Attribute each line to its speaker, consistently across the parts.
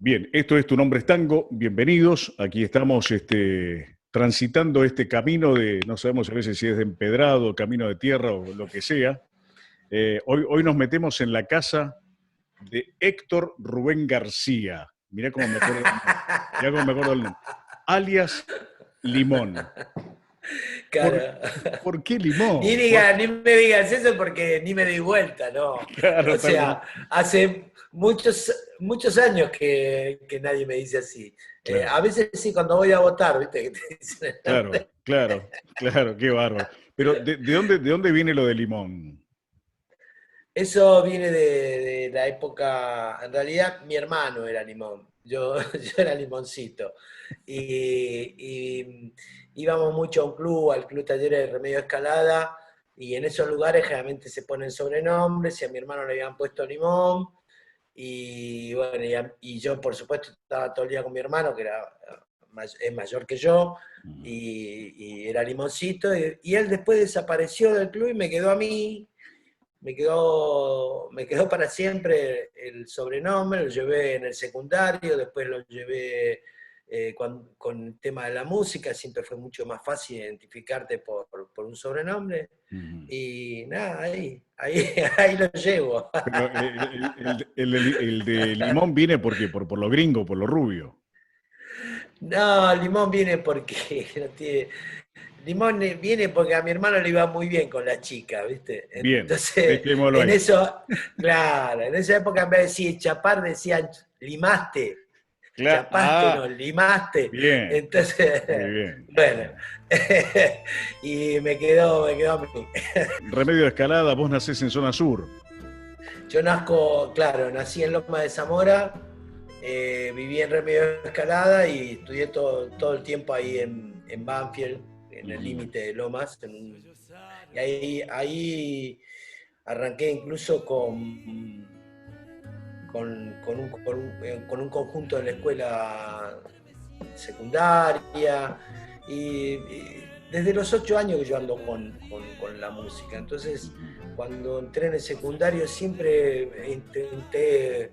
Speaker 1: Bien, esto es Tu Nombre es Tango, bienvenidos. Aquí estamos transitando este camino no sabemos a veces si es de empedrado, camino de tierra o lo que sea. Hoy nos metemos en la casa de Héctor Rubén García. Mirá cómo me acuerdo del nombre. Mirá cómo me acuerdo del nombre. Alias Limón. ¿Por,
Speaker 2: Claro.
Speaker 1: ¿Por qué Limón? ¿Por qué?
Speaker 2: Ni me digas eso porque ni me di vuelta, ¿no?
Speaker 1: Claro,
Speaker 2: O
Speaker 1: tal cual.
Speaker 2: sea, hace muchos años que nadie me dice así. A
Speaker 1: Claro,
Speaker 2: veces sí, cuando voy a votar, ¿viste? Que te dicen el
Speaker 1: claro,
Speaker 2: nombre.
Speaker 1: claro, claro, qué bárbaro. Pero ¿de dónde viene lo de Limón?
Speaker 2: Eso viene de la época, en realidad mi hermano era Limón, yo era Limoncito. Y íbamos mucho a un club, al Club Talleres de Remedio Escalada, y en esos lugares generalmente se ponen sobrenombres, y a mi hermano le habían puesto Limón, y bueno, y yo por supuesto estaba todo el día con mi hermano, que es mayor que yo, y era Limoncito, y él después desapareció del club y me quedó a mí. Me quedó para siempre el sobrenombre, lo llevé en el secundario, después lo llevé con el tema de la música, siempre fue mucho más fácil identificarte por un sobrenombre.
Speaker 1: Ujú.
Speaker 2: Y nada, ahí lo llevo.
Speaker 1: Pero el de limón viene porque por lo gringo, por lo rubio.
Speaker 2: No, Limón viene porque no tiene, Limón viene porque a mi hermano le iba muy bien con la chica, ¿viste?
Speaker 1: Bien,
Speaker 2: Entonces,
Speaker 1: dejémoslo
Speaker 2: en
Speaker 1: ahí.
Speaker 2: eso, claro, en esa época en vez de decir chapar decían limaste, chapaste, no, limaste.
Speaker 1: Bien,
Speaker 2: Entonces,
Speaker 1: muy bien.
Speaker 2: bueno, y me quedó a mí.
Speaker 1: Remedio de Escalada, vos nacés en zona sur.
Speaker 2: Yo claro, nací en Loma de Zamora, viví en Remedio de Escalada y estudié todo el tiempo ahí en Banfield, en el
Speaker 1: Ujú,
Speaker 2: límite de Lomas. Y ahí arranqué incluso con un conjunto en la escuela secundaria. Y desde los 8 años que yo ando con la música. Entonces,
Speaker 1: ujú.
Speaker 2: cuando entré en el secundario siempre intenté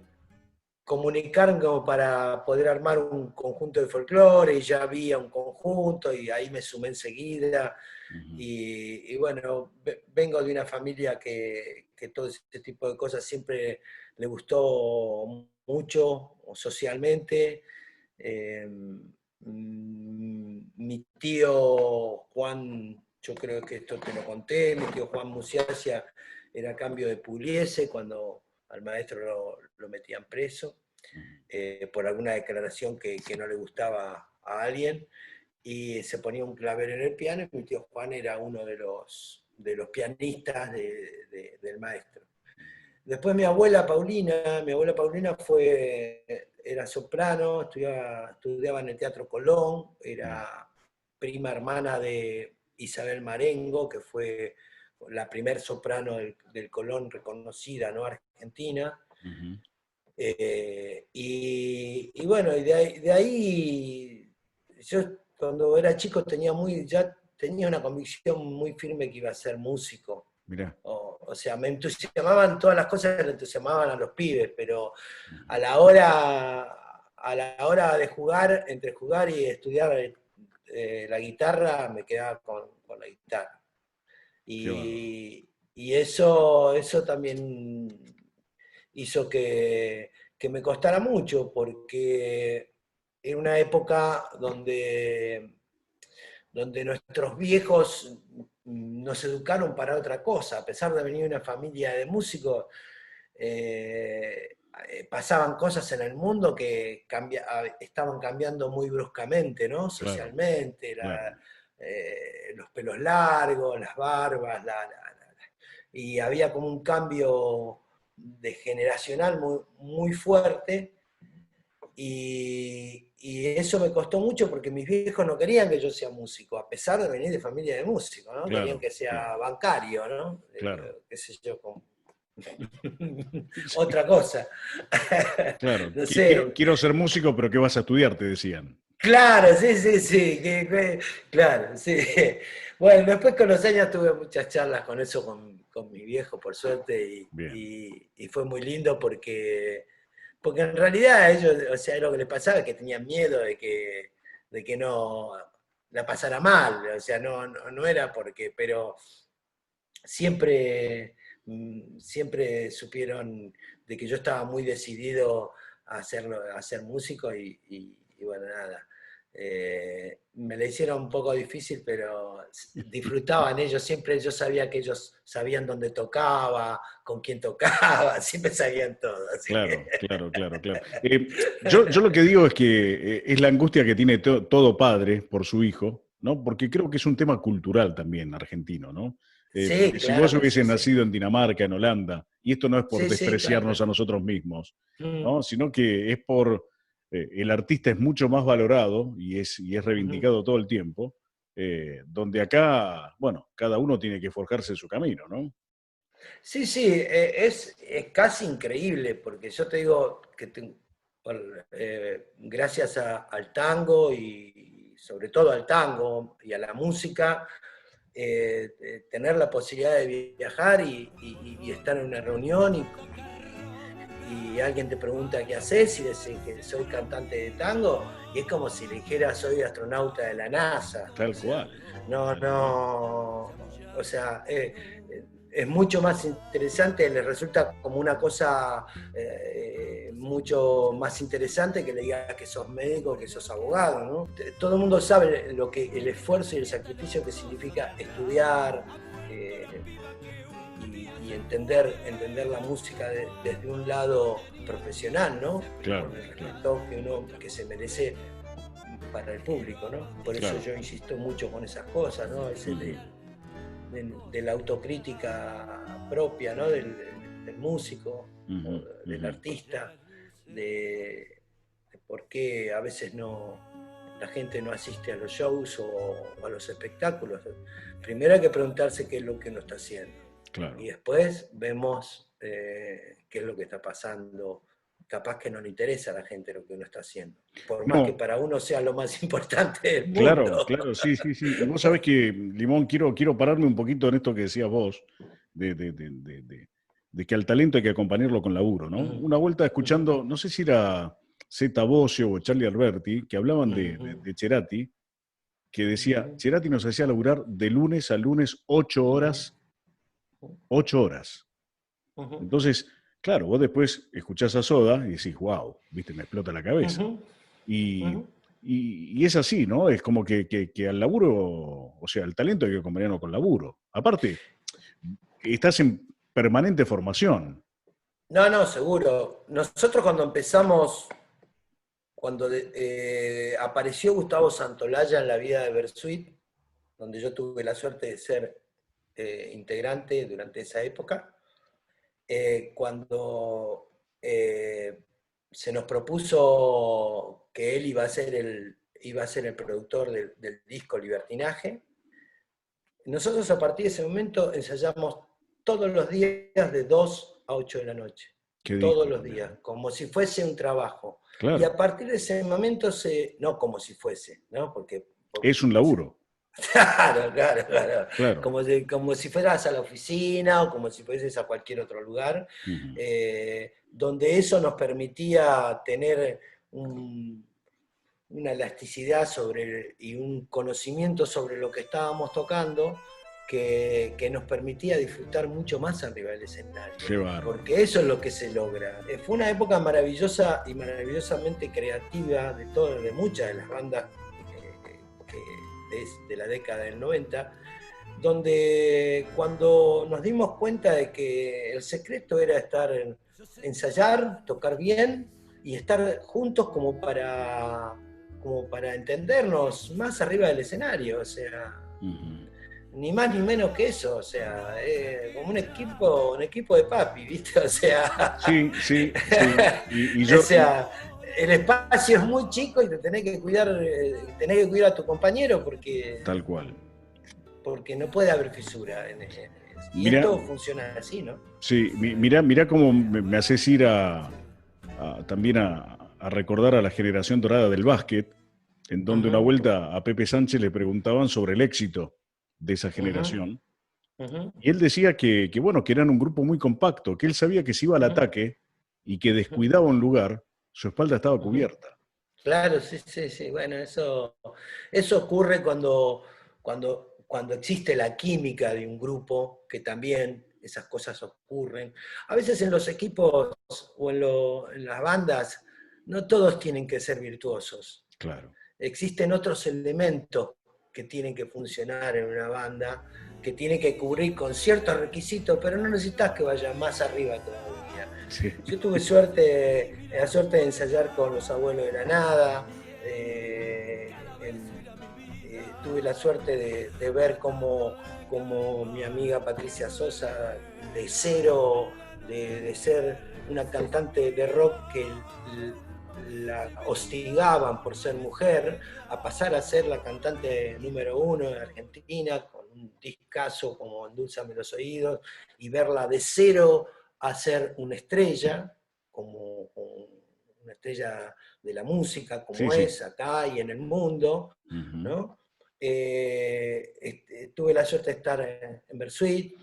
Speaker 2: comunicarme como para poder armar un conjunto de folclore, y ya había un conjunto y ahí me sumé enseguida.
Speaker 1: Ujú.
Speaker 2: Y bueno, vengo de una familia que todo ese tipo de cosas siempre le gustó mucho socialmente. Eh, Mi tío Juan, yo creo que esto te lo conté, mi tío Juan Musiacia era cambio de Pugliese cuando al maestro lo metían preso por alguna declaración que no le gustaba a alguien, y se ponía un clavel en el piano, y mi tío Juan era uno de los pianistas del maestro. Después mi abuela Paulina era soprano, estudiaba en el Teatro Colón,
Speaker 1: Bien.
Speaker 2: era prima hermana de Isabel Marengo, que fue la primer soprano del Colón reconocida, ¿no? Argentina.
Speaker 1: Ujú.
Speaker 2: Y bueno, y de ahí, yo cuando era chico ya tenía una convicción muy firme que iba a ser músico.
Speaker 1: Mirá.
Speaker 2: O sea, me entusiasmaban todas las cosas que le entusiasmaban a los pibes, pero
Speaker 1: Ujú.
Speaker 2: a la hora de jugar, entre jugar y estudiar la guitarra, me quedaba con la guitarra.
Speaker 1: Qué bárbaro.
Speaker 2: Y eso también hizo que me costara mucho, porque era una época donde nuestros viejos nos educaron para otra cosa. A pesar de venir de una familia de músicos, pasaban cosas en el mundo que estaban cambiando muy bruscamente, ¿no?
Speaker 1: Claro,
Speaker 2: Socialmente,
Speaker 1: claro.
Speaker 2: los pelos largos, las barbas, y había como un cambio de generacional muy, muy fuerte, y eso me costó mucho porque mis viejos no querían que yo sea músico, a pesar de venir de familia de músicos, ¿no? Querían
Speaker 1: Claro,
Speaker 2: que sea
Speaker 1: claro,
Speaker 2: bancario, ¿no?
Speaker 1: claro.
Speaker 2: Qué sé yo, otra cosa.
Speaker 1: Claro,
Speaker 2: No
Speaker 1: quiero,
Speaker 2: sé.
Speaker 1: quiero ser músico, pero ¿qué vas a estudiar? Te decían.
Speaker 2: Claro, sí, sí, sí. Claro, sí. Bueno, después con los años tuve muchas charlas con eso con mi viejo, por suerte,
Speaker 1: Bien.
Speaker 2: y fue muy lindo porque porque en realidad ellos, o sea, lo que les pasaba es que tenían miedo de que no la pasara mal, o sea, no era porque, pero siempre, siempre supieron de que yo estaba muy decidido a, hacerlo, a ser músico y bueno, nada. Me la hicieron un poco difícil, pero disfrutaban ellos, siempre yo sabía que ellos sabían dónde tocaba, con quién tocaba, siempre sabían todo. Así
Speaker 1: Claro,
Speaker 2: que...
Speaker 1: claro, claro, claro. Yo lo que digo es que es la angustia que tiene todo padre por su hijo, ¿no? Porque creo que es un tema cultural también argentino, ¿no?
Speaker 2: Sí,
Speaker 1: Porque si vos
Speaker 2: claro que sí,
Speaker 1: hubieses
Speaker 2: sí.
Speaker 1: nacido en Dinamarca, en Holanda, y esto no es por
Speaker 2: Sí, sí, claro,
Speaker 1: despreciarnos
Speaker 2: claro.
Speaker 1: a nosotros mismos,
Speaker 2: Mm,
Speaker 1: ¿no? Sino que es por el artista es mucho más valorado y es
Speaker 2: ujú.
Speaker 1: reivindicado todo el tiempo, donde acá, bueno, cada uno tiene que forjarse su camino, ¿no?
Speaker 2: Sí, sí, es casi increíble, porque yo te digo que gracias al tango y sobre todo al tango y a la música, tener la posibilidad de viajar y estar en una reunión y alguien te pregunta qué haces y decís que soy cantante de tango, y es como si le dijera soy astronauta de la NASA, o
Speaker 1: Tal
Speaker 2: sea,
Speaker 1: cual,
Speaker 2: no,
Speaker 1: tal cual.
Speaker 2: no, o sea, es mucho más interesante, les resulta como una cosa mucho más interesante que le digas que sos médico, que sos abogado, ¿no? Todo el mundo sabe lo que, el esfuerzo y el sacrificio que significa estudiar, eh, y entender la música desde un lado profesional, ¿no? Con
Speaker 1: Claro,
Speaker 2: el
Speaker 1: claro,
Speaker 2: respeto que uno que se merece para el público, ¿no? Por eso
Speaker 1: claro.
Speaker 2: yo insisto mucho con esas cosas, ¿no? Ese
Speaker 1: Ujú,
Speaker 2: de la autocrítica propia, ¿no? Del músico o
Speaker 1: ujú,
Speaker 2: del
Speaker 1: ujú.
Speaker 2: artista, de por qué a veces la gente no asiste a los shows o a los espectáculos. Primero hay que preguntarse qué es lo que uno está haciendo. Y
Speaker 1: Claro.
Speaker 2: después vemos qué es lo que está pasando. Capaz que no le interesa a la gente lo que uno está haciendo. Por más que
Speaker 1: No,
Speaker 2: para uno sea lo más importante del
Speaker 1: claro,
Speaker 2: mundo.
Speaker 1: claro, sí, sí, sí. Y vos sabés que, Limón, quiero pararme un poquito en esto que decías vos, de que al talento hay que acompañarlo con laburo, ¿no?
Speaker 2: Ujú,
Speaker 1: Una vuelta
Speaker 2: ujú,
Speaker 1: escuchando, no sé si era Zeta Bosio o Charlie Alberti, que hablaban
Speaker 2: ujú,
Speaker 1: de Cerati, que decía,
Speaker 2: ujú,
Speaker 1: Cerati nos hacía laburar de lunes a lunes 8 horas,
Speaker 2: ujú,
Speaker 1: 8 horas.
Speaker 2: ujú,
Speaker 1: Entonces, claro, vos después escuchás a Soda y decís, wow, viste, me explota la cabeza.
Speaker 2: ujú,
Speaker 1: Y,
Speaker 2: ujú.
Speaker 1: y es así, ¿no? Es como que al laburo, o sea, el talento hay que acompañarlo con laburo. Aparte, estás en permanente formación.
Speaker 2: No, no, seguro. Nosotros cuando empezamos, cuando apareció Gustavo Santolaya en la vida de Bersuit, donde yo tuve la suerte de ser integrante durante esa época, cuando se nos propuso que él iba a ser el productor del disco Libertinaje, nosotros a partir de ese momento ensayamos todos los días de 2 a 8 de la noche.
Speaker 1: ¿Qué
Speaker 2: Todos
Speaker 1: disco
Speaker 2: los
Speaker 1: también?
Speaker 2: días, como si fuese un trabajo. Y
Speaker 1: Claro,
Speaker 2: a partir de ese momento no como si fuese, ¿no?
Speaker 1: es un laburo,
Speaker 2: Claro, claro, claro.
Speaker 1: claro.
Speaker 2: Como si fueras a la oficina o como si fueses a cualquier otro lugar,
Speaker 1: Ujú.
Speaker 2: donde eso nos permitía tener una elasticidad y un conocimiento sobre lo que estábamos tocando que nos permitía disfrutar mucho más arriba del escenario,
Speaker 1: Qué bárbaro.
Speaker 2: porque eso es lo que se logra. Fue una época maravillosa y maravillosamente creativa de muchas de las bandas de la década del 90, donde cuando nos dimos cuenta de que el secreto era ensayar, tocar bien y estar juntos como para entendernos más arriba del escenario, o sea,
Speaker 1: Ujú.
Speaker 2: ni más ni menos que eso, o sea, como un equipo de papi, ¿viste? O sea,
Speaker 1: Sí, sí, sí. Y
Speaker 2: o
Speaker 1: yo,
Speaker 2: sea, el espacio es muy chico y te tenés que cuidar a tu compañero
Speaker 1: tal cual.
Speaker 2: porque no puede haber fisura y
Speaker 1: Mira,
Speaker 2: esto funciona así, ¿no?
Speaker 1: sí, mira cómo me haces ir también a recordar a la generación dorada del básquet, en donde una
Speaker 2: Ujú,
Speaker 1: vuelta a Pepe Sánchez le preguntaban sobre el éxito de esa
Speaker 2: ujú,
Speaker 1: generación.
Speaker 2: ujú,
Speaker 1: Y él decía bueno, que eran un grupo muy compacto, que él sabía que si iba al
Speaker 2: ujú,
Speaker 1: ataque y que descuidaba un lugar, su espalda estaba cubierta.
Speaker 2: Claro, sí, sí, sí. Bueno, eso ocurre cuando existe la química de un grupo, que también esas cosas ocurren. A veces en los equipos o en las bandas, no todos tienen que ser virtuosos.
Speaker 1: Claro.
Speaker 2: Existen otros elementos que tienen que funcionar en una banda, que tienen que cubrir con ciertos requisitos, pero no necesitas que vaya más arriba todavía.
Speaker 1: Sí.
Speaker 2: Yo tuve la suerte de ensayar con Los Abuelos de la Nada, tuve la suerte de ver cómo mi amiga Patricia Sosa, de cero, de ser una cantante de rock que la hostigaban por ser mujer, a pasar a ser la cantante número 1 en Argentina, con un discazo como Endulzame los oídos, y verla de cero a ser una estrella, como una estrella de la música,
Speaker 1: Sí,
Speaker 2: como
Speaker 1: sí.
Speaker 2: es acá y en el mundo,
Speaker 1: Ujú.
Speaker 2: ¿no? Tuve la suerte de estar en Bersuit,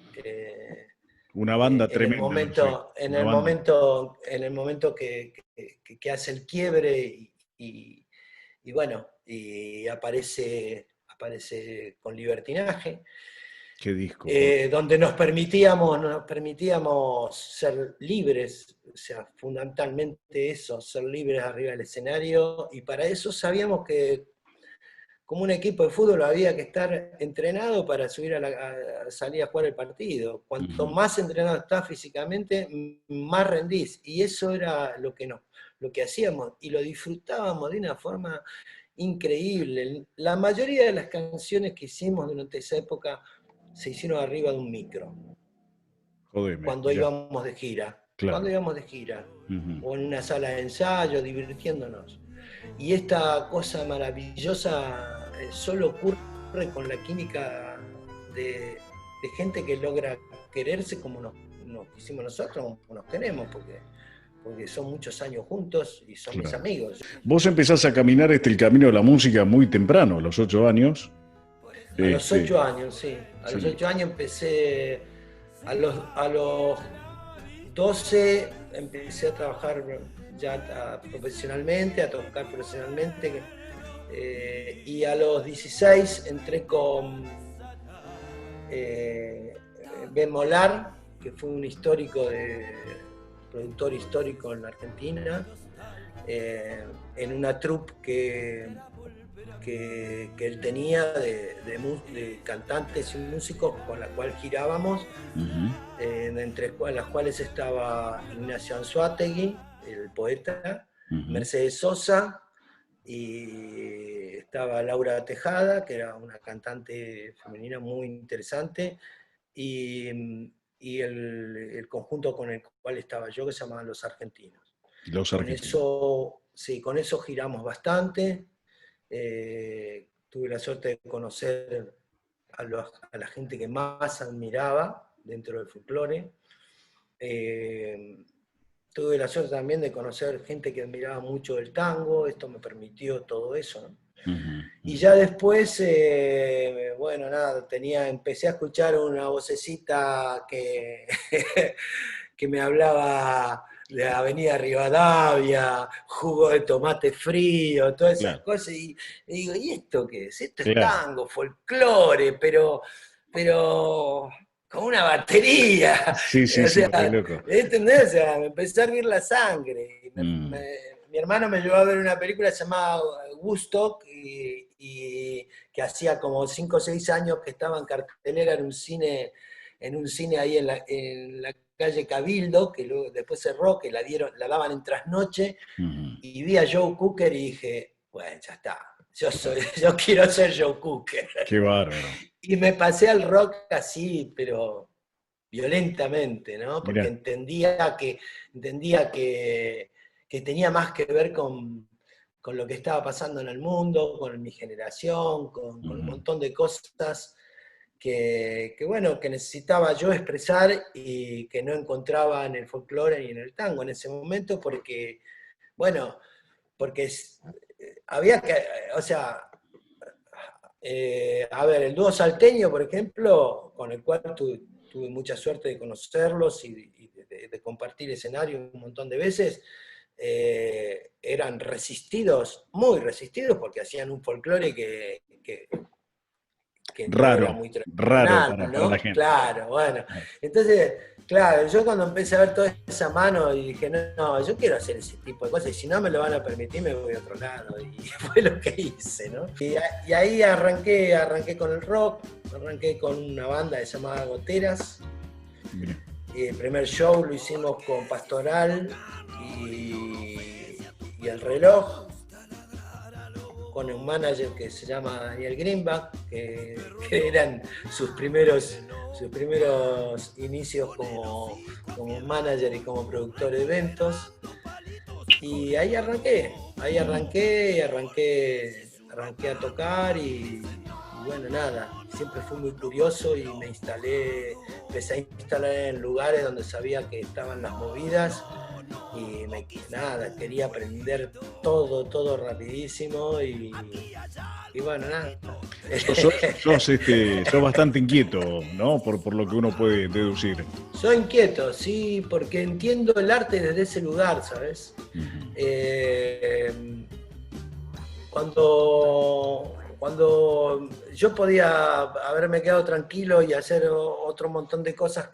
Speaker 1: Una banda
Speaker 2: en el
Speaker 1: tremenda, Bersuit.
Speaker 2: momento, en
Speaker 1: Una
Speaker 2: el
Speaker 1: banda.
Speaker 2: momento, en el momento que hace el quiebre y bueno, y aparece con Libertinaje,
Speaker 1: Qué disco, por Dios.
Speaker 2: donde nos permitíamos ser libres, o sea, fundamentalmente eso, ser libres arriba del escenario, y para eso sabíamos que como un equipo de fútbol había que estar entrenado para salir a jugar el partido. Cuanto
Speaker 1: Ujú.
Speaker 2: más entrenado estás físicamente, más rendís. Y eso era lo que hacíamos, y lo disfrutábamos de una forma increíble. La mayoría de las canciones que hicimos durante esa época se hicieron arriba de un micro,
Speaker 1: Jodeme,
Speaker 2: cuando
Speaker 1: mirá.
Speaker 2: íbamos de gira. Cuando
Speaker 1: Claro.
Speaker 2: íbamos de gira,
Speaker 1: Ujú.
Speaker 2: o en una sala de ensayo, divirtiéndonos. Y esta cosa maravillosa solo ocurre con la química de gente que logra quererse como nos quisimos nosotros, como nos queremos, porque son muchos años juntos y son mis
Speaker 1: Claro.
Speaker 2: amigos.
Speaker 1: Vos empezás a caminar el camino de la música muy temprano, a los 8 años.
Speaker 2: A los
Speaker 1: Este,
Speaker 2: 8 años, sí. A los
Speaker 1: sí.
Speaker 2: 8 años empecé, a los 12 empecé a trabajar ya profesionalmente, a tocar profesionalmente, y a los 16 entré con Ben Molar, que fue un productor histórico en la Argentina, en una troupe que él tenía de cantantes y músicos con la cual girábamos,
Speaker 1: Ujú.
Speaker 2: entre las cuales estaba Ignacio Anzoátegui, el poeta,
Speaker 1: Ujú.
Speaker 2: Mercedes Sosa, y estaba Laura Tejada, que era una cantante femenina muy interesante, y el conjunto con el cual estaba yo, que se llamaban Los Argentinos.
Speaker 1: Los
Speaker 2: Con
Speaker 1: argentinos.
Speaker 2: eso, sí, con eso giramos bastante. Tuve la suerte de conocer a la gente que más admiraba dentro del folclore. Tuve la suerte también de conocer gente que admiraba mucho el tango, esto me permitió todo eso, ¿no?
Speaker 1: Ujú.
Speaker 2: Y
Speaker 1: Ujú.
Speaker 2: ya después, bueno, nada, empecé a escuchar una vocecita que me hablaba de Avenida Rivadavia, jugo de tomate frío, todas esas
Speaker 1: Claro,
Speaker 2: cosas, y digo, ¿y esto qué es? Esto es
Speaker 1: claro.
Speaker 2: tango, folclore, pero con una batería.
Speaker 1: Sí, sí,
Speaker 2: O
Speaker 1: sí, re
Speaker 2: sea,
Speaker 1: loco.
Speaker 2: ¿entendés? O sea, me empezó a hervir la sangre.
Speaker 1: Mm.
Speaker 2: Mi hermano me llevó a ver una película llamada Woodstock, y que hacía como 5 o 6 años que estaba en cartelera en un cine ahí en la calle Cabildo, que luego después cerró, que la daban en trasnoche,
Speaker 1: Ujú.
Speaker 2: y vi a Joe Cooker y dije, bueno, ya está,
Speaker 1: Claro.
Speaker 2: yo quiero ser Joe Cooker.
Speaker 1: Qué bárbaro.
Speaker 2: Y me pasé al rock así, pero violentamente, ¿no? Porque
Speaker 1: Mirá.
Speaker 2: entendía que tenía más que ver con lo que estaba pasando en el mundo, con mi generación, con un
Speaker 1: Ujú.
Speaker 2: montón de cosas bueno, que necesitaba yo expresar y que no encontraba en el folclore ni en el tango en ese momento, bueno, porque había que, o sea, a ver, el dúo salteño, por ejemplo, con el cual tuve mucha suerte de conocerlos y de compartir escenario un montón de veces, eran resistidos, muy resistidos, porque hacían un folclore que no era
Speaker 1: Raro,
Speaker 2: muy
Speaker 1: raro
Speaker 2: tradicional,
Speaker 1: para la
Speaker 2: ¿no?
Speaker 1: gente.
Speaker 2: Claro, bueno. Entonces, claro, yo cuando empecé a ver toda esa mano y dije, no, no, yo quiero hacer ese tipo de cosas, y si no me lo van a permitir, me voy a otro lado. Y fue lo que hice, ¿no? Y ahí arranqué con el rock, arranqué con una banda que se llamaba Goteras.
Speaker 1: Bien.
Speaker 2: El primer show lo hicimos con Pastoral y El Reloj, con un manager que se llama Daniel Greenback, que eran sus primeros inicios como manager y como productor de eventos. Y ahí arranqué a tocar y bueno, nada, siempre fui muy curioso y empecé a instalar en lugares donde sabía que estaban las movidas y nada, quería aprender todo rapidísimo y bueno, nada.
Speaker 1: Sos bastante inquieto, ¿no? Por lo que uno puede deducir.
Speaker 2: Soy inquieto, sí, porque entiendo el arte desde ese lugar, ¿sabes? Cuando yo podía haberme quedado tranquilo y hacer otro montón de cosas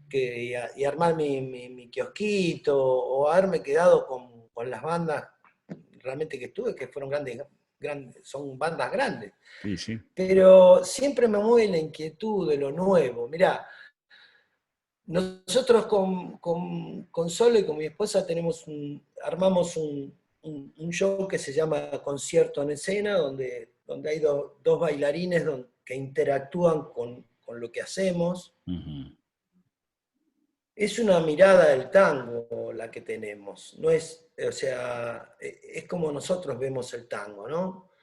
Speaker 2: y armar mi kiosquito, o haberme quedado con las bandas realmente que estuve, que fueron son bandas grandes.
Speaker 1: Sí, sí.
Speaker 2: Pero siempre me mueve la inquietud de lo nuevo. Mirá, nosotros con Solo y con mi esposa armamos un show que se llama Concierto en Escena, donde hay dos bailarines que interactúan con lo que hacemos. Es una mirada del tango la que tenemos, no es, o sea, es como nosotros vemos el tango, ¿no?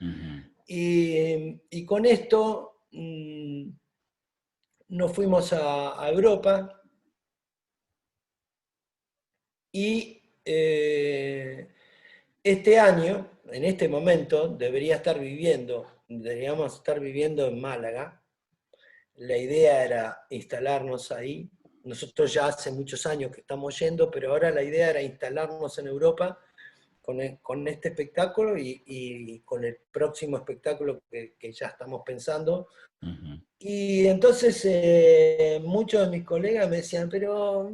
Speaker 2: Y con esto nos fuimos a Europa y este año, en este momento, deberíamos estar viviendo en Málaga. La idea era instalarnos ahí. Nosotros ya hace muchos años que estamos yendo, pero ahora la idea era instalarnos en Europa con este espectáculo y con el próximo espectáculo que ya estamos pensando. Y entonces muchos de mis colegas me decían, pero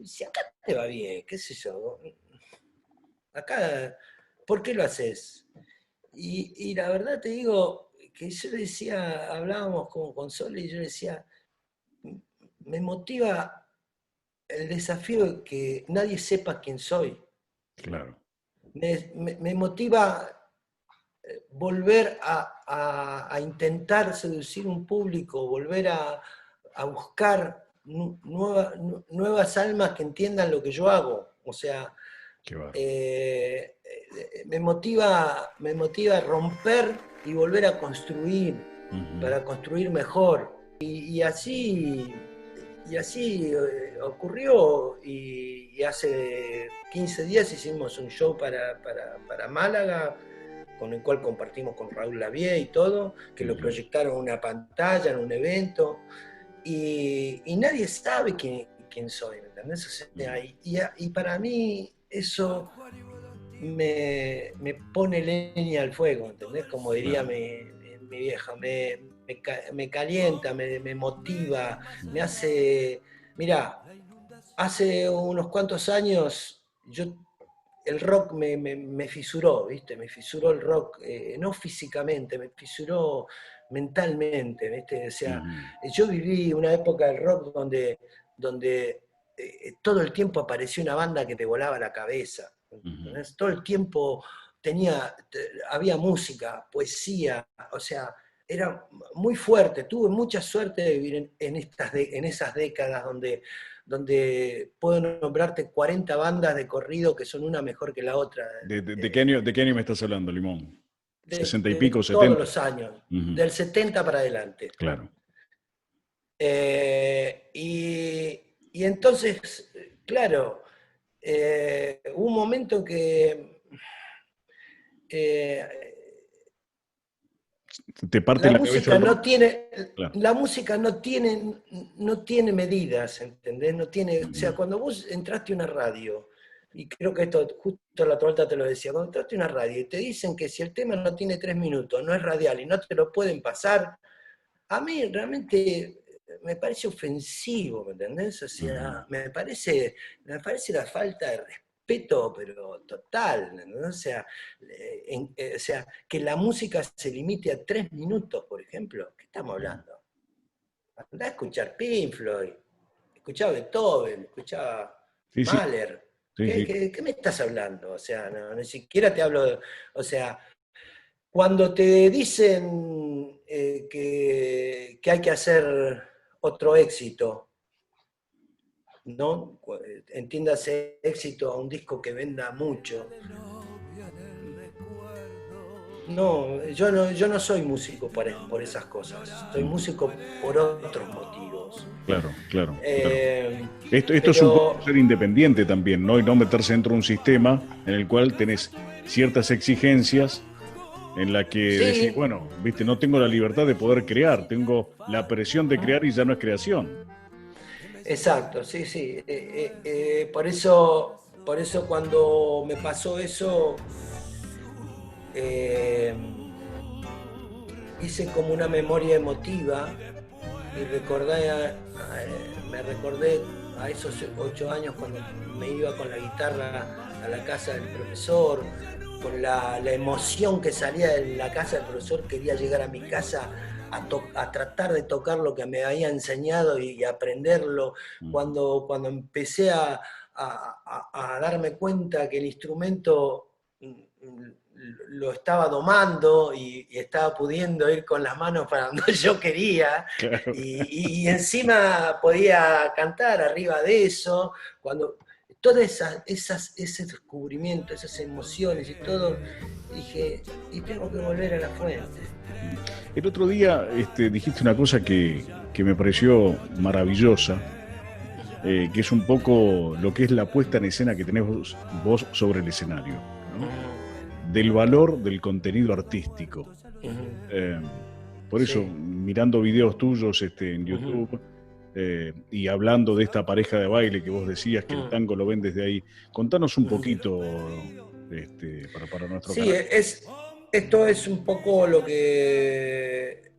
Speaker 2: si acá te va bien, qué sé yo, acá, ¿por qué lo haces? Y la verdad te digo que yo decía, hablábamos con Sol y yo decía, me motiva el desafío de que nadie sepa quién soy.
Speaker 1: Claro.
Speaker 2: Me motiva volver a intentar seducir un público, volver a buscar nuevas almas que entiendan lo que yo hago. O sea, me motiva a romper y volver a construir, para construir mejor. Y así ocurrió, y hace 15 días hicimos un show para Málaga, con el cual compartimos con Raúl Lavie y todo, que lo proyectaron en una pantalla, en un evento, y nadie sabe quién soy, ¿me entendés? O sea, y para mí eso me pone leña al fuego, ¿entendés? Como diría mi vieja, me calienta, me motiva, me hace... Mirá, hace unos cuantos años el rock me fisuró, ¿viste? Me fisuró el rock, no físicamente, me fisuró mentalmente, ¿viste? O sea, yo viví una época del rock donde todo el tiempo apareció una banda que te volaba la cabeza, ¿entendés? Todo el tiempo había música, poesía, o sea, era muy fuerte. Tuve mucha suerte de vivir en esas décadas donde puedo nombrarte 40 bandas de corrido que son una mejor que la otra.
Speaker 1: ¿De qué año me estás hablando, Limón? ¿60 y pico,
Speaker 2: Todos
Speaker 1: 70?
Speaker 2: los años, del 70 para adelante.
Speaker 1: Claro.
Speaker 2: Y entonces, claro, hubo un momento que
Speaker 1: te parte la cabeza. Claro.
Speaker 2: La música no tiene medidas, ¿entendés? No tiene, o sea, cuando vos entraste a una radio, y creo que esto justo la otra vuelta te lo decía, cuando entraste a una radio y te dicen que si el tema no tiene 3 minutos, no es radial y no te lo pueden pasar, a mí realmente me parece ofensivo, ¿me entendés? O sea, me parece la falta de respeto, pero total, ¿no? O sea, que la música se limite a 3 minutos, por ejemplo. ¿Qué estamos hablando? Andá a escuchar Pink Floyd, escuchaba Beethoven, escuchaba
Speaker 1: Sí, sí.
Speaker 2: Mahler.
Speaker 1: Sí, sí.
Speaker 2: ¿Qué me estás hablando? O sea, no, ni siquiera te hablo de, o sea, cuando te dicen que hay que hacer otro éxito, ¿no? Entiéndase éxito a un disco que venda mucho. No, yo no soy músico por esas cosas. Soy músico por otros motivos.
Speaker 1: Claro, claro.
Speaker 2: Eh,
Speaker 1: Esto
Speaker 2: pero,
Speaker 1: es un poco ser independiente también, ¿no? Y no meterse dentro de un sistema en el cual tenés ciertas exigencias en la que decís,
Speaker 2: sí,
Speaker 1: bueno, viste, no tengo la libertad de poder crear, tengo la presión de crear y ya no es creación.
Speaker 2: exacto, sí, sí. Por eso cuando me pasó eso, eh, hice como una memoria emotiva y me recordé a esos 8 años cuando me iba con la guitarra a la casa del profesor, con la emoción que salía de la casa del profesor, quería llegar a mi casa a tratar de tocar lo que me había enseñado y aprenderlo. Cuando empecé a darme cuenta que el instrumento lo estaba domando y estaba pudiendo ir con las manos para donde yo quería,
Speaker 1: Claro.
Speaker 2: y encima podía cantar arriba de eso, cuando todas ese descubrimiento, esas emociones y todo, dije, y tengo que volver a la fuente.
Speaker 1: El otro día dijiste una cosa que me pareció maravillosa, que es un poco lo que es la puesta en escena que tenés vos sobre el escenario, ¿no? Del valor del contenido artístico. Por eso,
Speaker 2: Sí.
Speaker 1: mirando videos tuyos en YouTube y hablando de esta pareja de baile que vos decías que el tango lo ven desde ahí, contanos un poquito para nuestro
Speaker 2: Sí,
Speaker 1: canal.
Speaker 2: esto es un poco lo que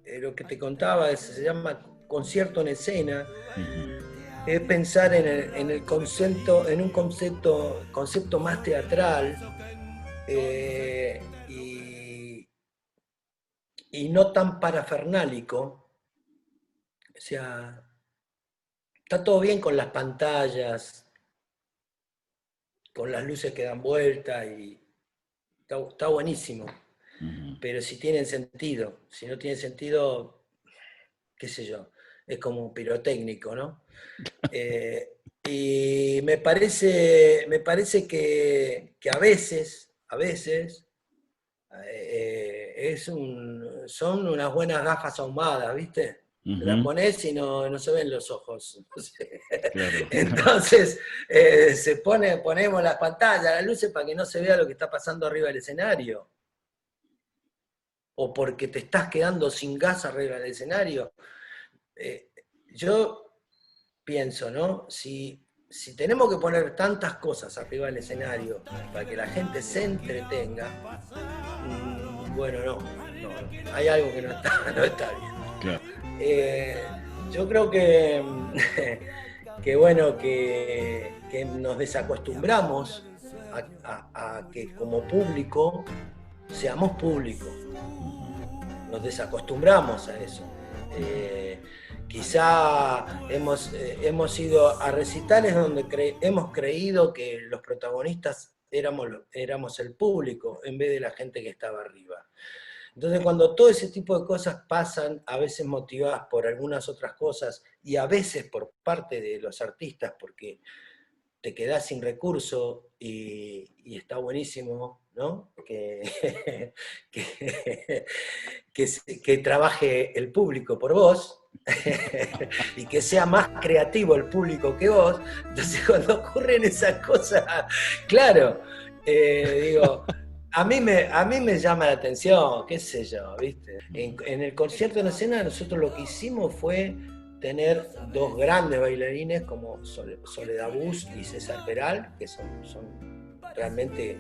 Speaker 2: te contaba, se llama concierto en escena. Es pensar en el concepto, en un concepto más teatral, y no tan parafernálico. O sea, está todo bien con las pantallas, con las luces que dan vuelta, y está buenísimo. Pero si tienen sentido, si no tienen sentido, qué sé yo, es como pirotécnico, ¿no? Y me parece que a veces, son unas buenas gafas ahumadas, ¿viste? Te las pones y no se ven los ojos.
Speaker 1: Claro.
Speaker 2: Entonces, ponemos las pantallas, las luces para que no se vea lo que está pasando arriba del escenario. O porque te estás quedando sin gas arriba del escenario. Yo pienso, ¿no? Si tenemos que poner tantas cosas arriba del escenario para que la gente se entretenga, bueno, no, hay algo que no está bien.
Speaker 1: Claro.
Speaker 2: Yo creo que bueno, que nos desacostumbramos a que como público seamos público. Nos desacostumbramos a eso. Quizá hemos ido a recitales donde hemos creído que los protagonistas éramos el público en vez de la gente que estaba arriba. Entonces, cuando todo ese tipo de cosas pasan, a veces motivadas por algunas otras cosas y a veces por parte de los artistas, porque te quedás sin recurso y está buenísimo, ¿no? Que trabaje el público por vos y que sea más creativo el público que vos. Entonces, cuando ocurren esas cosas, claro, digo, a mí me llama la atención, qué sé yo, ¿viste? En el concierto en escena nosotros lo que hicimos fue tener dos grandes bailarines como Soledad Bus y César Peral, que son realmente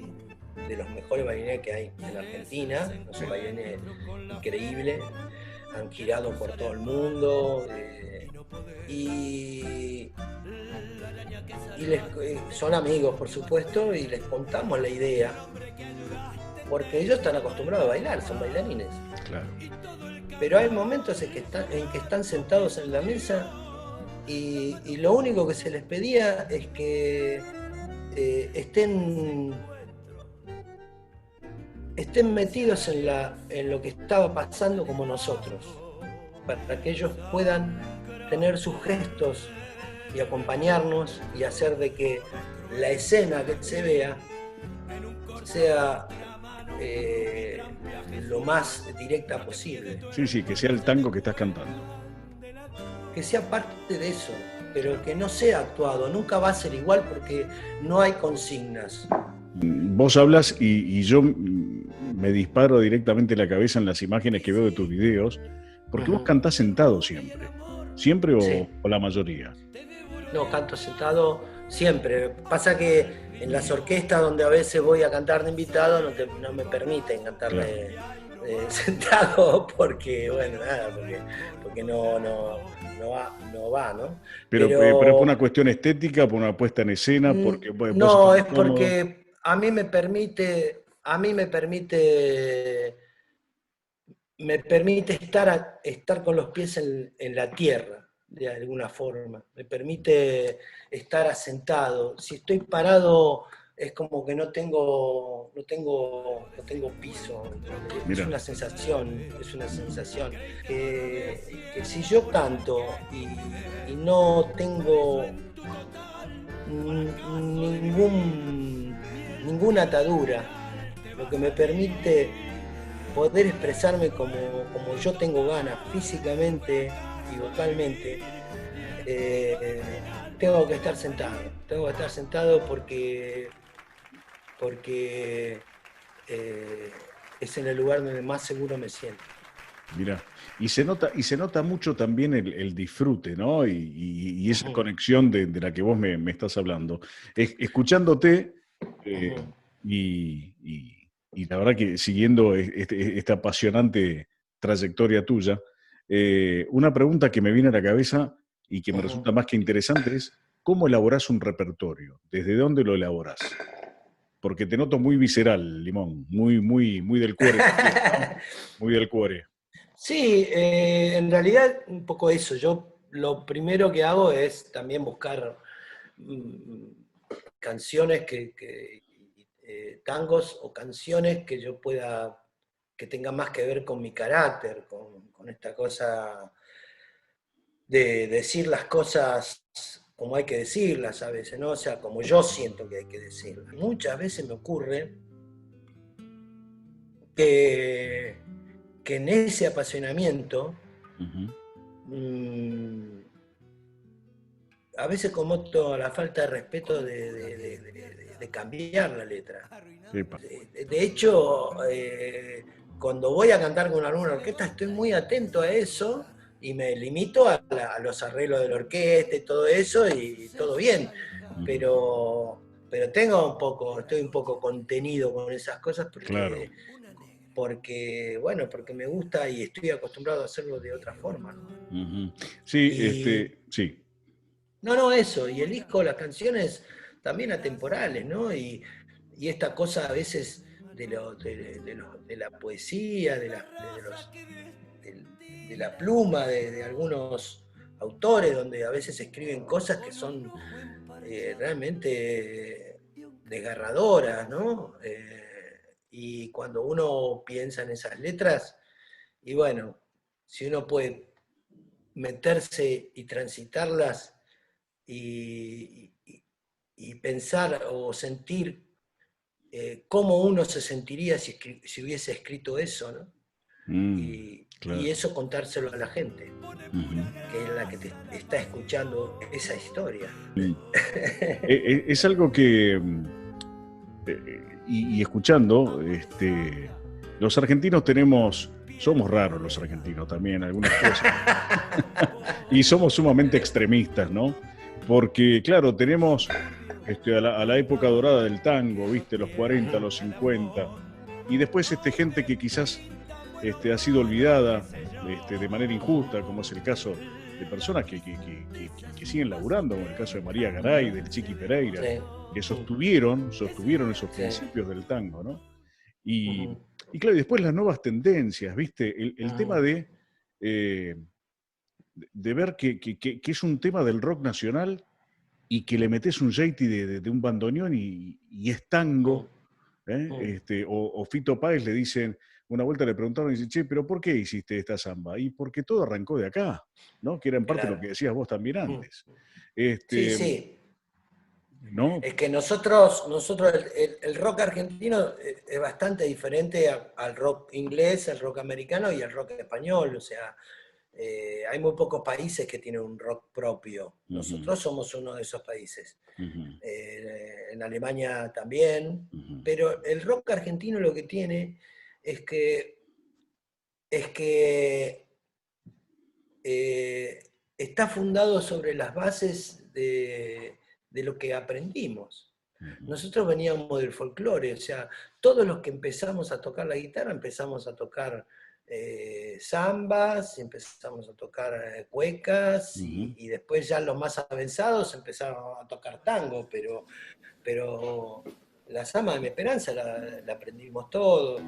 Speaker 2: de los mejores bailarines que hay en Argentina, son bailarines increíbles, han girado por todo el mundo, y son amigos, por supuesto, y les contamos la idea, porque ellos están acostumbrados a bailar, son bailarines.
Speaker 1: Claro.
Speaker 2: Pero hay momentos en que están sentados en la mesa y lo único que se les pedía es que estén metidos en lo que estaba pasando como nosotros, para que ellos puedan tener sus gestos y acompañarnos y hacer de que la escena que se vea sea lo más directa posible.
Speaker 1: Sí, que sea el tango que estás cantando.
Speaker 2: Que sea parte de eso, pero que no sea actuado, nunca va a ser igual porque no hay consignas.
Speaker 1: Vos hablas y yo me disparo directamente en la cabeza en las imágenes que veo de tus videos, porque vos cantás sentado siempre. ¿Siempre
Speaker 2: Sí.
Speaker 1: o la mayoría?
Speaker 2: No, canto sentado siempre. Pasa que en las orquestas donde a veces voy a cantar de invitado no me permiten cantarle sentado porque, bueno, nada, porque no va, ¿no?
Speaker 1: Pero por una cuestión estética, por una puesta en escena, porque vos
Speaker 2: no,
Speaker 1: estás
Speaker 2: es
Speaker 1: incómodo.
Speaker 2: porque me permite estar con los pies en la tierra, de alguna forma. Me permite estar asentado. Si estoy parado, es como que no tengo piso.
Speaker 1: Mirá.
Speaker 2: Es una sensación. Que si yo canto y no tengo ninguna atadura, lo que me permite poder expresarme como yo tengo ganas, físicamente y vocalmente, tengo que estar sentado porque es en el lugar donde más seguro me siento.
Speaker 1: Mirá, y se nota mucho también el disfrute, ¿no? Y esa conexión de la que vos me estás hablando. Escuchándote y la verdad que siguiendo esta apasionante trayectoria tuya, una pregunta que me viene a la cabeza y que me resulta más que interesante es, ¿cómo elaborás un repertorio? ¿Desde dónde lo elaborás? Porque te noto muy visceral, Limón, muy del cuore también, ¿no? Muy del cuore.
Speaker 2: Sí, en realidad un poco eso. Yo lo primero que hago es también buscar canciones tangos o canciones que yo pueda, que tengan más que ver con mi carácter, con esta cosa de decir las cosas como hay que decirlas a veces, ¿no? O sea, como yo siento que hay que decirlas. Muchas veces me ocurre que en ese apasionamiento, a veces cometo la falta de respeto de cambiar la letra. De hecho, cuando voy a cantar con alguna orquesta estoy muy atento a eso y me limito a los arreglos de la orquesta y todo eso y todo bien, pero estoy un poco contenido con esas cosas
Speaker 1: Claro.
Speaker 2: porque me gusta y estoy acostumbrado a hacerlo de otra forma, ¿no?
Speaker 1: Sí, sí.
Speaker 2: No, eso, y elijo las canciones también atemporales, ¿no? Y esta cosa a veces de la poesía, de la pluma de algunos autores, donde a veces escriben cosas que son realmente desgarradoras, ¿no? Y cuando uno piensa en esas letras, y bueno, si uno puede meterse y transitarlas y pensar o sentir cómo uno se sentiría si hubiese escrito eso, ¿no?
Speaker 1: Claro.
Speaker 2: Y eso contárselo a la gente, que es la que te está escuchando esa historia.
Speaker 1: Es algo que y escuchando, los argentinos somos raros los argentinos también, algunas cosas. Y somos sumamente extremistas, ¿no? Porque, claro, tenemos a la época dorada del tango, ¿viste? Los 40, los 50. Y después gente que quizás ha sido olvidada de manera injusta, como es el caso de personas que siguen laburando, como el caso de María Garay, del Chiqui Pereira,
Speaker 2: Sí.
Speaker 1: que sostuvieron esos principios del tango, ¿no? Y claro, y después las nuevas tendencias, ¿viste? El tema de ver que es un tema del rock nacional y que le metes un jeiti de un bandoneón y es tango, o Fito Páez le dicen, una vuelta le preguntaron y dice, che, pero ¿por qué hiciste esta samba? Y porque todo arrancó de acá, ¿no? Que era en parte lo
Speaker 2: Claro.
Speaker 1: que decías vos también antes.
Speaker 2: Sí, sí.
Speaker 1: ¿No?
Speaker 2: Es que el rock argentino es bastante diferente al rock inglés, al rock americano y al rock español. O sea, hay muy pocos países que tienen un rock propio. Nosotros somos uno de esos países. En Alemania también. Pero el rock argentino lo que tiene es que está fundado sobre las bases de lo que aprendimos. Nosotros veníamos del folclore, o sea, todos los que empezamos a tocar la guitarra empezamos a tocar zambas, empezamos a tocar cuecas y después ya los más avanzados empezaron a tocar tango, pero la zamba de mi esperanza la aprendimos todos.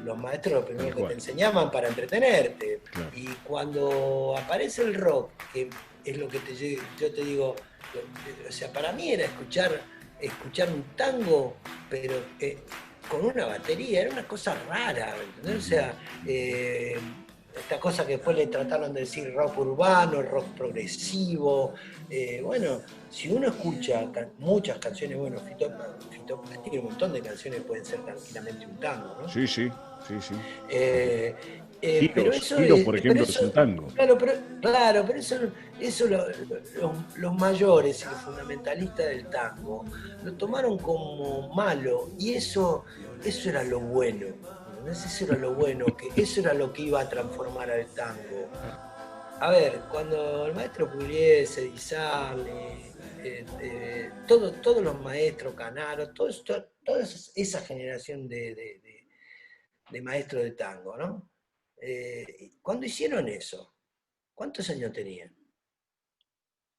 Speaker 2: Los maestros lo primero que te enseñaban para entretenerte.
Speaker 1: Claro.
Speaker 2: Y cuando aparece el rock, que es lo que yo te digo, o sea, para mí era escuchar un tango, pero con una batería, era una cosa rara, ¿entendés? O sea, esta cosa que después le trataron de decir rock urbano, rock progresivo. Bueno, si uno escucha muchas canciones, bueno, Fito tiene un montón de canciones que pueden ser tranquilamente un tango, ¿no?
Speaker 1: Sí.
Speaker 2: Pero eso
Speaker 1: Giro, por ejemplo, es un tango.
Speaker 2: Claro, pero eso los mayores y los fundamentalistas del tango lo tomaron como malo, y eso era lo bueno. Eso era lo bueno, que eso era lo que iba a transformar al tango. A ver, cuando el maestro Pugliese, Di Sarli, todos los maestros, Canaro, toda esa generación de maestros de tango, ¿no? Cuando hicieron eso, ¿cuántos años tenían?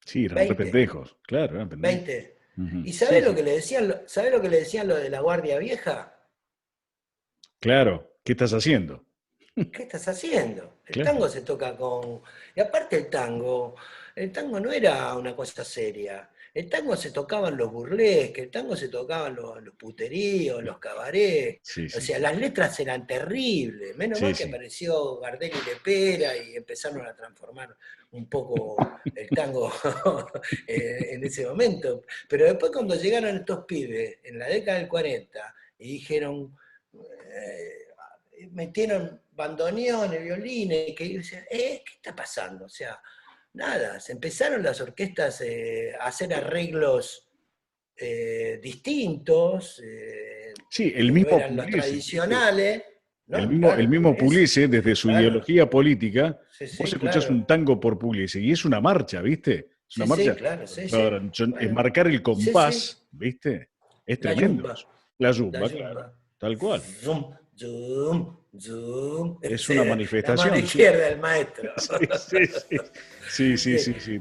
Speaker 1: Sí, eran
Speaker 2: 20.
Speaker 1: pendejos, claro, eran pendejos.
Speaker 2: 20.
Speaker 1: Uh-huh.
Speaker 2: ¿Y sabés lo que le decían? ¿Sabés lo que le decían lo de la Guardia Vieja?
Speaker 1: Claro, ¿qué estás haciendo?
Speaker 2: ¿Qué estás haciendo? El
Speaker 1: Claro.
Speaker 2: tango se toca con... Y aparte el tango no era una cosa seria. El tango se tocaban los burlesques, el tango se tocaban los puteríos, los cabarets.
Speaker 1: Sí.
Speaker 2: O sea, las letras eran terribles. Menos mal que apareció Gardel y Lepera y empezaron a transformar un poco el tango en ese momento. Pero después cuando llegaron estos pibes en la década del 40 y dijeron... metieron bandoneones, violines, que decían, ¿qué está pasando? O sea, nada, se empezaron las orquestas a hacer arreglos distintos,
Speaker 1: sí, el
Speaker 2: que
Speaker 1: mismo
Speaker 2: no eran los
Speaker 1: Pugliese,
Speaker 2: tradicionales. ¿No?
Speaker 1: El mismo Pugliese, desde su ideología política, vos escuchás un tango por Pugliese, y es una marcha, ¿viste? Es una marcha.
Speaker 2: Claro.
Speaker 1: Es marcar el compás, ¿viste? Es tremendo. La yumba, claro. Tal cual.
Speaker 2: Zoom.
Speaker 1: Es una manifestación.
Speaker 2: La mano izquierda del maestro.
Speaker 1: Sí,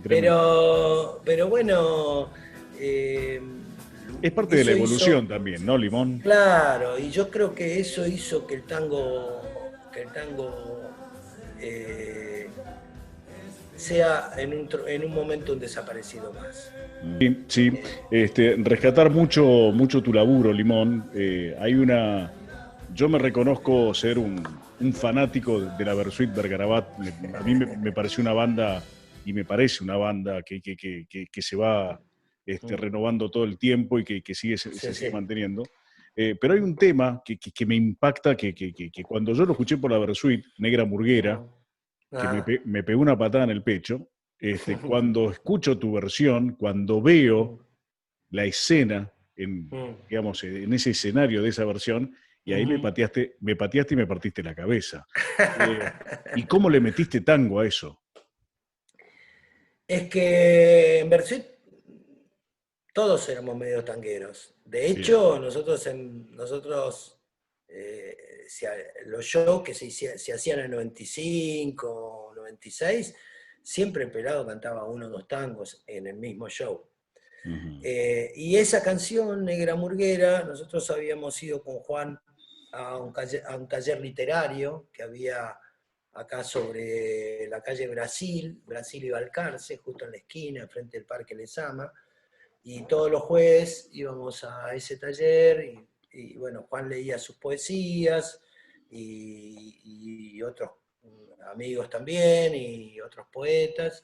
Speaker 2: pero bueno...
Speaker 1: es parte de la evolución también, ¿no, Limón?
Speaker 2: Claro, y yo creo que eso hizo que el tango sea en un momento un desaparecido más.
Speaker 1: Sí. Rescatar mucho tu laburo, Limón. Yo me reconozco ser un fanático de la Bersuit Vergarabat. A mí me pareció una banda, y me parece una banda que se va renovando todo el tiempo y que se sigue manteniendo. Pero hay un tema que me impacta, que cuando yo lo escuché por la Bersuit, Negra Murguera, que me pegó una patada en el pecho, cuando escucho tu versión, cuando veo la escena digamos, en ese escenario de esa versión, y ahí me pateaste y me partiste la cabeza. ¿Y cómo le metiste tango a eso?
Speaker 2: Es que en Versuit todos éramos medio tangueros. De hecho,
Speaker 1: Bien.
Speaker 2: los shows que se hacían en el 95, 96, siempre el pelado cantaba uno o dos tangos en el mismo show. Y esa canción, Negra Murguera, nosotros habíamos ido con Juan a un taller literario que había acá sobre la calle Brasil y Balcarce, justo en la esquina, frente al Parque Lezama. Y todos los jueves íbamos a ese taller y bueno, Juan leía sus poesías y otros amigos también y otros poetas.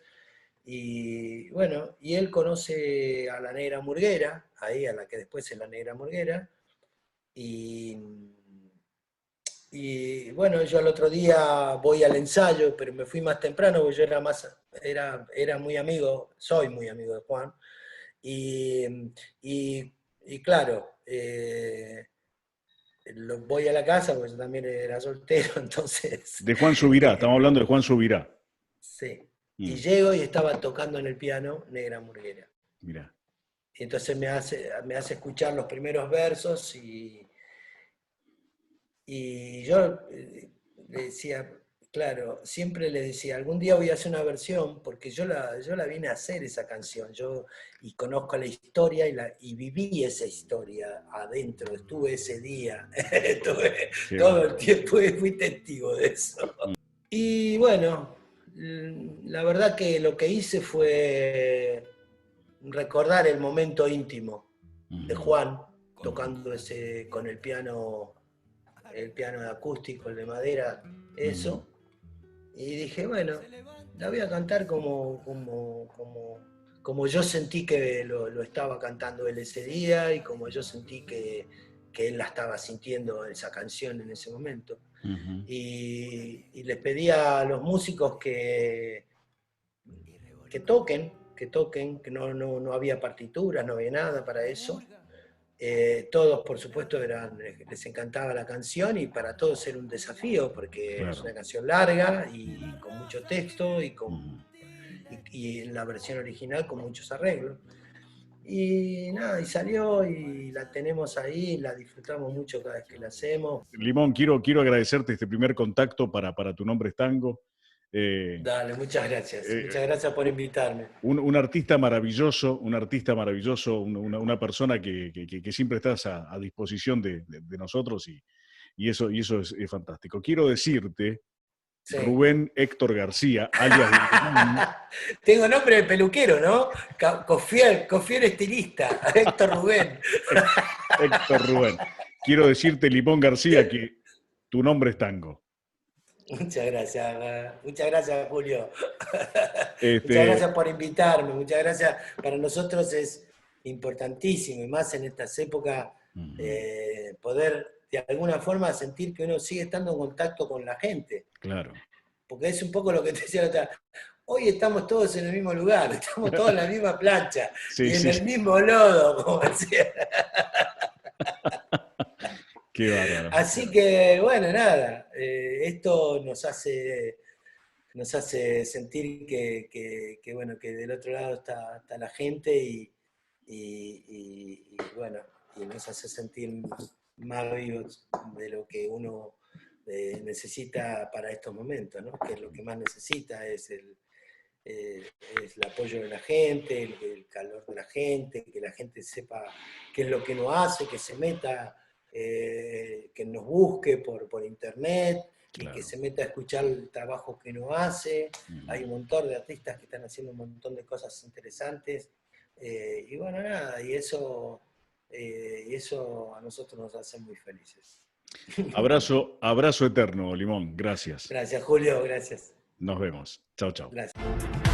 Speaker 2: Y bueno, y él conoce a la Negra Murguera, ahí a la que después es la Negra Murguera, y, y bueno, yo al otro día voy al ensayo, pero me fui más temprano porque yo era muy amigo, soy muy amigo de Juan, y claro, voy a la casa porque yo también era soltero, entonces...
Speaker 1: De Juan Subirá, estamos hablando de Juan Subirá.
Speaker 2: Sí. Y llego y estaba tocando en el piano Negra Murguera.
Speaker 1: Mirá.
Speaker 2: Y entonces me hace escuchar los primeros versos y yo le decía, claro, siempre le decía, algún día voy a hacer una versión, porque yo la vine a hacer esa canción, y conozco la historia y viví esa historia adentro, estuve ese día, todo el tiempo, fui testigo de eso. Y bueno, la verdad que lo que hice fue recordar el momento íntimo de Juan tocando con el piano de acústico, el de madera, eso. Y dije, bueno, la voy a cantar como yo sentí que lo estaba cantando él ese día y como yo sentí que él la estaba sintiendo esa canción en ese momento. Y les pedí a los músicos que toquen, que no había partituras, no había nada para eso. Todos, por supuesto, les encantaba la canción y para todos era un desafío porque es una canción larga y con mucho texto y en la versión original con muchos arreglos. Y nada, y salió y la tenemos ahí, la disfrutamos mucho cada vez que la hacemos.
Speaker 1: Limón, quiero agradecerte este primer contacto para Tu Nombre es Tango.
Speaker 2: Dale, muchas gracias por invitarme.
Speaker 1: Un artista maravilloso, una persona que siempre estás a disposición de nosotros y eso es fantástico. Quiero decirte, sí. Rubén Héctor García, alias
Speaker 2: Tengo nombre de peluquero, ¿no? Cofier estilista, Héctor Rubén.
Speaker 1: Héctor Rubén. Quiero decirte, Limón García, que tu nombre es tango.
Speaker 2: Muchas gracias Julio. Muchas gracias por invitarme, muchas gracias. Para nosotros es importantísimo, y más en estas épocas, poder de alguna forma sentir que uno sigue estando en contacto con la gente.
Speaker 1: Claro.
Speaker 2: Porque es un poco lo que te decía la otra. Hoy estamos todos en el mismo lugar, estamos todos en la misma plancha, y en el mismo lodo, como decía.
Speaker 1: Qué bárbaro.
Speaker 2: Así que, bueno, nada, esto nos hace sentir que del otro lado está la gente y bueno, y nos hace sentir más vivos de lo que uno necesita para estos momentos, ¿no? Que lo que más necesita es el apoyo de la gente, el calor de la gente, que la gente sepa qué es lo que uno hace, que se meta, que nos busque por internet, claro, y que se meta a escuchar el trabajo que uno hace. Hay un montón de artistas que están haciendo un montón de cosas interesantes, y bueno, nada, y eso a nosotros nos hace muy felices.
Speaker 1: Abrazo eterno, Limón, gracias.
Speaker 2: Gracias, Julio, gracias.
Speaker 1: Nos vemos. Chau, chau.
Speaker 2: Gracias.